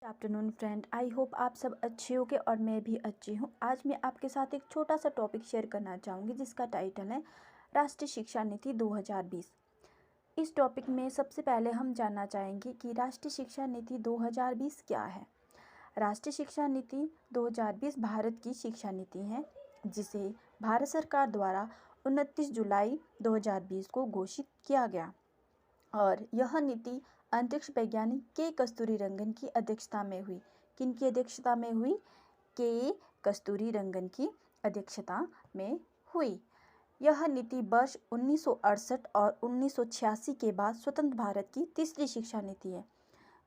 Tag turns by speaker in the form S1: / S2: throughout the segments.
S1: Afternoon friend, I hope आप सब अच्छे होंगे और मैं भी अच्छी हूँ। आज मैं आपके साथ एक छोटा सा टॉपिक शेयर करना चाहूँगी जिसका टाइटल है राष्ट्रीय शिक्षा नीति 2020। इस टॉपिक में सबसे पहले हम जानना चाहेंगे कि राष्ट्रीय शिक्षा नीति 2020 क्या है। राष्ट्रीय शिक्षा नीति 2020 भारत की शिक्षा नीति है जिसे भारत सरकार द्वारा 29 जुलाई 2020 को घोषित किया गया और यह नीति अंतरिक्ष वैज्ञानिक के कस्तूरीरंगन की अध्यक्षता में हुई। किन की अध्यक्षता में हुई? के कस्तूरीरंगन की अध्यक्षता में हुई। यह नीति वर्ष 1968 और 1986 के बाद स्वतंत्र भारत की तीसरी शिक्षा नीति है।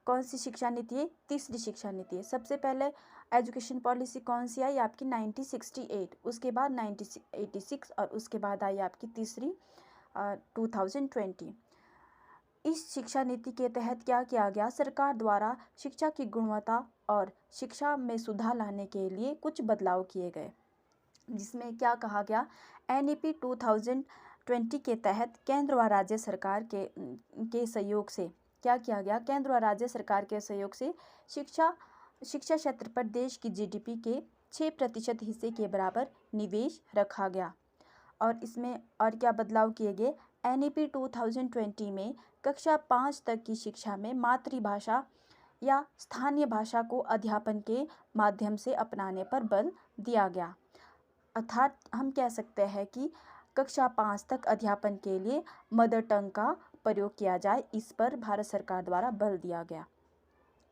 S1: कौन सी शिक्षा नीति है? तीसरी शिक्षा नीति है। सबसे पहले एजुकेशन पॉलिसी कौन सी आई? आपकी 1968, उसके बाद 1986 और उसके बाद आई आपकी तीसरी 2020। इस शिक्षा नीति के तहत क्या किया गया? सरकार द्वारा शिक्षा की गुणवत्ता और शिक्षा में सुधार लाने के लिए कुछ बदलाव किए गए, जिसमें क्या कहा गया? NEP 2020 के तहत केंद्र व राज्य सरकार के सहयोग से क्या किया गया? केंद्र व राज्य सरकार के सहयोग से शिक्षा क्षेत्र पर देश की GDP के 6% हिस्से के बराबर निवेश रखा गया। और इसमें और क्या बदलाव किए गए? NEP 2020 में कक्षा 5 तक की शिक्षा में मातृभाषा या स्थानीय भाषा को अध्यापन के माध्यम से अपनाने पर बल दिया गया। अर्थात हम कह सकते हैं कि कक्षा 5 तक अध्यापन के लिए मदर टंग का प्रयोग किया जाए, इस पर भारत सरकार द्वारा बल दिया गया।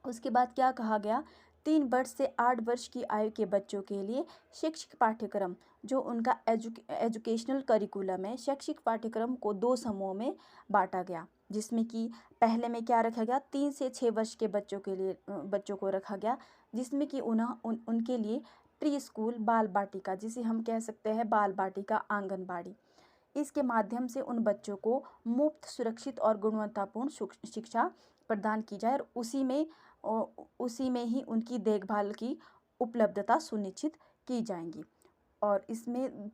S1: उसके बाद क्या कहा गया? 3 वर्ष से 8 वर्ष की आयु के बच्चों के लिए शैक्षिक पाठ्यक्रम, जो उनका एजुकेशनल करिकुलम है, शैक्षिक पाठ्यक्रम को 2 समूहों में बांटा गया, जिसमें कि पहले में क्या रखा गया? 3 से 6 वर्ष के बच्चों को रखा गया, जिसमें कि उनके लिए प्री स्कूल बाल बाटिका, जिसे हम कह सकते हैं बाल बाटिका आंगनबाड़ी, इसके माध्यम से उन बच्चों को मुफ्त, सुरक्षित और गुणवत्तापूर्ण शिक्षा प्रदान की जाए और उसी में ही उनकी देखभाल की उपलब्धता सुनिश्चित की जाएंगी। और इसमें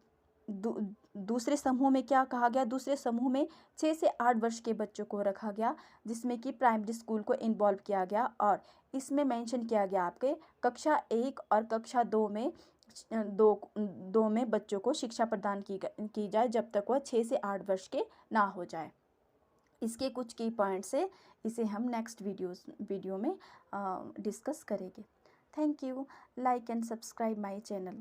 S1: दूसरे समूह में क्या कहा गया? दूसरे समूह में 6 से 8 वर्ष के बच्चों को रखा गया, जिसमें कि प्राइमरी स्कूल को इन्वॉल्व किया गया और इसमें मेंशन किया गया आपके कक्षा 1 और कक्षा 2 में बच्चों को शिक्षा प्रदान की जाए जब तक वह 6 से 8 वर्ष के ना हो जाए। इसके कुछ की पॉइंट्स है, इसे हम नेक्स्ट वीडियो में डिस्कस करेंगे। Thank you. Like and subscribe my channel.